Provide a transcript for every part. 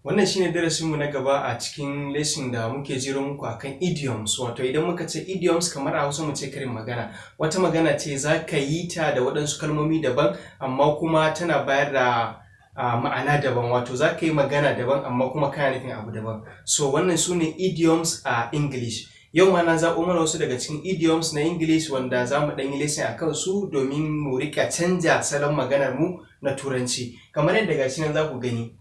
Wannan shine darasinmu na gaba a cikin lesson da muke jero muku akan idioms. Wato idan muka ce idioms kamar a Hausa mu ce karin magana. Wata magana ce za ka yi ta da waɗansu kalmomi daban amma kuma tana bayar da ma'ana daban. Wato za ka yi magana daban amma kuma kana nufin abu daban. So wannan su ne idioms a English. Yau ma na zaɓo mana wasu daga cikin idioms na English wanda za mu ɗan yi lesson a kansu domin mu rika canja salon maganar mu na Turanci. Kamar yadda gashi nan za ku gani.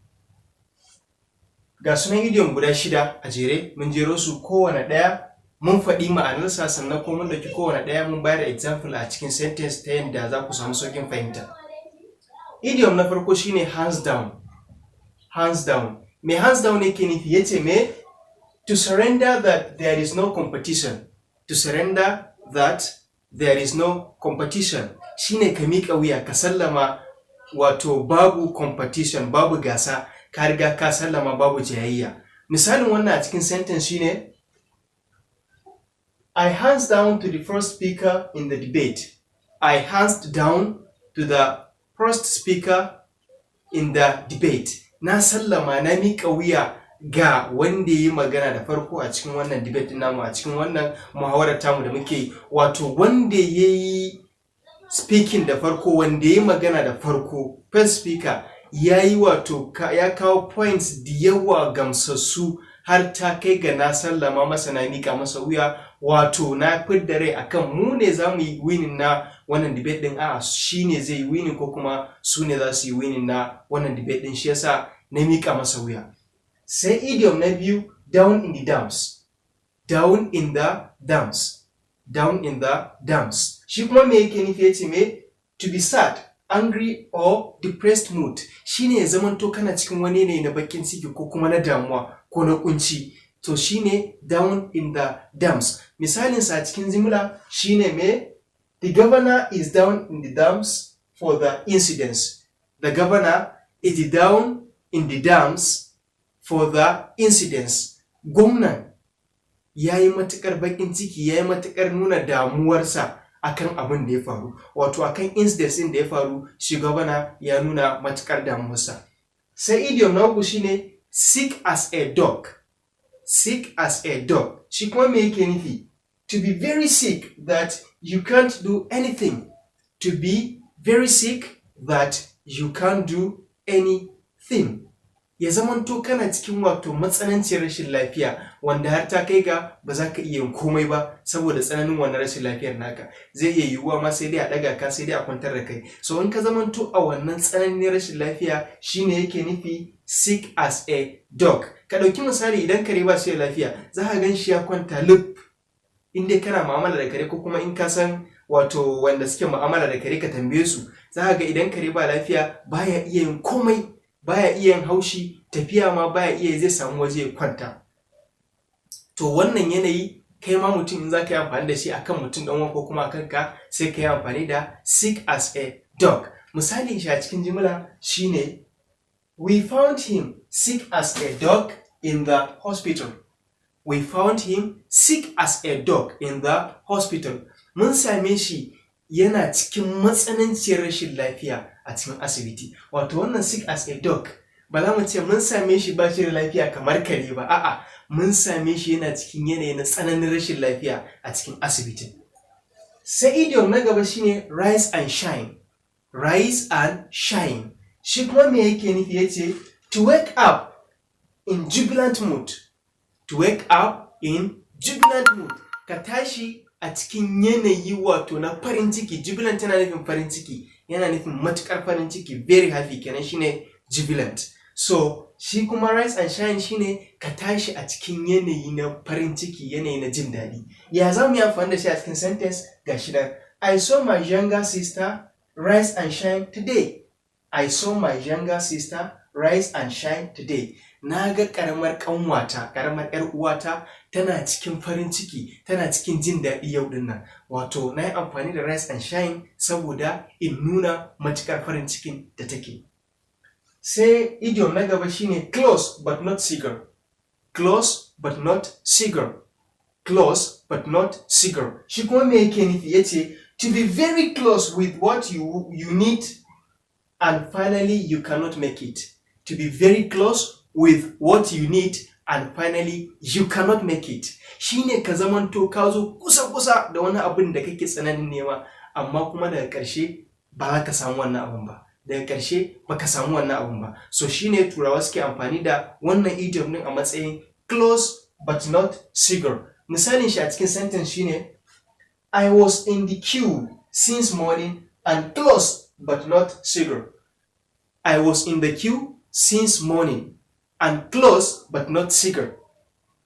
Ga sunan idiom guda 6 a jere, mun jero su kowane ɗaya mun faɗi ma'anarsa sannan kuma mun dauki kowane ɗaya mun bayar da example a cikin sentence ta yadda za ku samu sauƙin fahimta. Idiom na farko shine hands down. Hands down. Me hands down yake nufi? Yace me? To surrender that there is no competition. To surrender that there is no competition. Shine ka miƙa wuya, ka sallama, wato babu competition, babu gasa. Ka riga ka sallama, babu jayayya. Misalin wannan a cikin sentence shine I hands down to the first speaker in the debate. I hands down to the first speaker in the debate. Na sallama, na miƙa wuya ga wanda yi magana da farko a cikin wannan debate namu, a cikin wannan muhawarar tamu da muke, wato wanda yayi speaking da farko, wanda yi magana da farko, first speaker yayi wato ya kawo points da yawa gamsassu har ta kai ga na sallama masa, na mika masa wuya, wato na fidda rai akan mu ne zamu yi winning na wannan debate din, a shine zai yi winning ko kuma su ne za su yi winning na wannan debate din, shi yasa na mika masa wuya. Sai idiom na biyu, down in the dumps. Down in the dumps. Down in the dumps. Shi kuma me yake nufi? Yace me? To be sad, angry or depressed mood. Shine ya zamanto kana cikin wani yanayi na bakin ciki ko kuma na damuwa ko na kunci. To shine down in the dumps. Misalin sa cikin jimla shine me? The governor is down in the dumps for the incidents. The governor is down in the dumps for the incidents. Gwamnan yayi matukar bakin ciki, yayi matukar nuna damuwarsa akan abin da ya faru, wato akan incidents din da ya faru, shi gwamna ya nuna matukar damuwarsa. Sai idiom na uku shine sick as a dog. Sick as a dog. Shi kuma me yake nufi? To be very sick that you can't do anything. To be very sick that you can't do anything. Ya zamanto kana cikin wato matsananciyar rashin lafiya wanda har ta kai ga ba za ka iya yin komai ba saboda tsananin wannan rashin lafiyar naka. Zai iya yiwuwa ma sai dai a daga ka, sai dai a kwantar da kai. So in ka zamanto a wannan tsananin rashin lafiya, shine yake nufi sick as a dog. Ka dauki misali, idan kare ba shi da lafiya, za ka gan shi ya kwanta lub. In dai kana mu'amala da kare ko kuma in ka san wato wanda suke mu'amala da kare, ka tambaye su, za ka ga idan kare ba lafiya baya iya yin komai, baya iya yin haushi, tafiya ma baya iya, zai samu waje ya kwanta. To wannan yanayi kai ma mutum in za ka yi amfani da shi akan mutum ɗan ko kuma akan ka, sai ka yi amfani da sick as a dog. Misalin shi a cikin jimla shine we found him sick as a dog in the hospital. We found him sick as a dog in the hospital. Mun same shi yana cikin matsananciyar rashin lafiya a cikin asibiti. Wato wannan sick as a dog, ba za mu ce mun same shi ba shi da lafiya kamar kare ba, a'a, mun same shi yana cikin yanayi na tsananin rashin lafiya a cikin asibiti. Sai idiom na gaba shine rise and shine. Rise and shine. Shi kuma me yake nufi? Yace to wake up in jubilant mood. To wake up in jubilant mood. Ka tashi a cikin yanayi wato na farin ciki. Jubilant tana nufin farin ciki, yana nufin matukar farin ciki, very happy kenan, shine jubilant. So shi kuma rise and shine shine ka tashi a cikin yanayi na farin ciki, yanayi na jin daɗi. Ya za mu yi amfani da shi a cikin sentence? Gashi nan. I saw my younger sister rise and shine today. I saw my younger sister rise and shine today. Na ga karamar kanwata, karamar yar uwata tana cikin farin ciki, tana cikin jin daɗi yau din nan. Wato na yi amfani da rise and shine saboda in nuna matukar farin cikin da take. Sai idiom na gaba shine close but not cigar. Close but not cigar. Close but not cigar. Shi kuma me yake nufi? Yace to be very close with what you need and finally you cannot make it. To be very close with what you need, and finally you cannot make it. Shine ka zamanto ka zo kusa da wani abin da kake tsananin nema, amma kuma daga ƙarshe ba za ka samu wannan abin ba. Daga ƙarshe ba ka samu wannan abin ba. So shine turawa suke amfani da wannan idiom din a matsayin close but not eager. Misalin shi a cikin sentence shine I was in the queue since morning and close but not eager. I was in the queue since morning and close but not eager.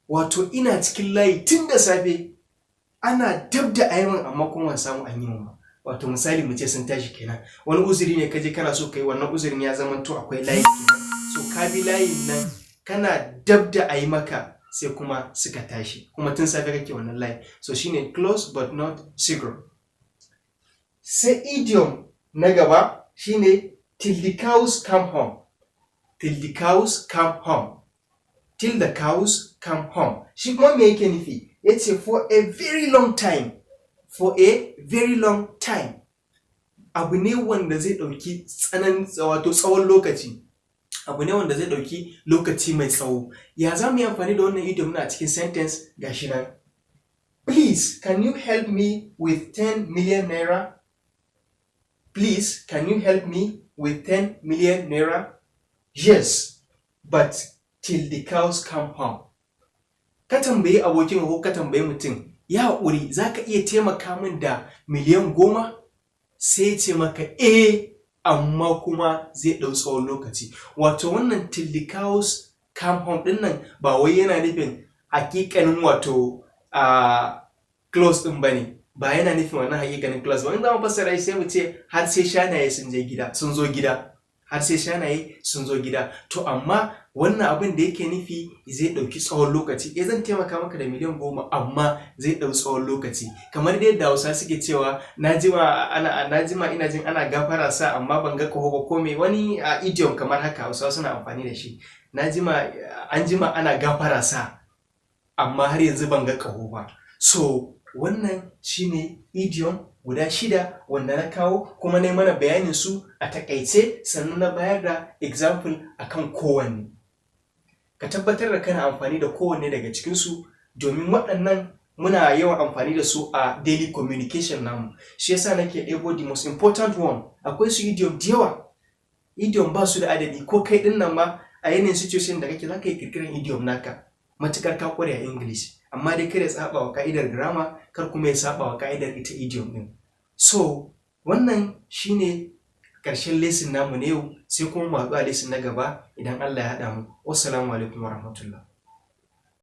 Wato ina cikin layi tun da safe, ana dab da ayyukan amma kuma ban samu an yi mun ba. Wato misali mu ce sun tashi kenan. Wani uzuri ne kaje kana so kai, wannan uzurin ya zama to akwai layi kenan. So ka bi layin nan kana dab da ayi maka sai kuma suka tashi. Kuma tun safe kake wannan layi. So shine close but not eager. Sai idiom na gaba shine till the cows come home. Till the cows come home. Till the cows come home. Shi kuma me yake nufi? Yace for a very long time. For a very long time. Abu ne wanda zai dauki tsawon lokaci. Abu ne wanda zai dauki lokaci mai tsawo. Ya zamu yi amfani da wannan idiom na cikin sentence gashi nan. Please, can you help me with 10 million naira? Please, can you help me with 10 million naira? Yes, but till the cows come home. Ka tambayi abokin ko ka tambayi mutum, ya haƙuri za ka iya taimaka min da miliyan 10? Sai ce maka amma kuma zai ɗau tsawon lokaci. Wato wannan till the cows come home ɗin nan ba wai yana nufin hakikanin wato close ɗin bane. Ba yana nufin wannan hakikanin close ba. In za mu fassara sai mu ce har sai shanaye sun zo gida. Har sai shanaye sun zo gida. To amma wannan abin da yake nufi zai ɗauki tsawon lokaci. Zan taimaka maka da miliyan 10 amma zai ɗau tsawon lokaci. Kamar dai da Hausa suke cewa na jima ina jin ana gafara sa amma ban ga kaho ba, ko me wani idiom kamar haka Hausawa suna amfani da shi. An jima ana gafara sa amma har yanzu ban ga kaho ba. So wannan shine idiom guda 6 wanda na kawo kuma na mana bayanin su a takaice, sannan na bayar da example akan kowanne. Ka tabbatar da kana amfani da kowanne daga cikin su, domin waɗannan muna yawan amfani da su a daily communication namu. Shi yasa nake ɗebo the most important one. Akwai su idiom da yawa. Idiom ba su da adadi, ko kai din nan ma a yanayin situation da kake zaka yi kirkiran idiom naka matukar ka kware a English. Amma dai kada ya saba wa ka'idar grammar, kar kuma ya saba wa ka'idar ita idiom din. So wannan shine ƙarshen lesson namu ne yau, sai kuma mu haɗu a lesson na gaba idan Allah ya haɗa mu. Wassalamu alaikum warahmatullahi.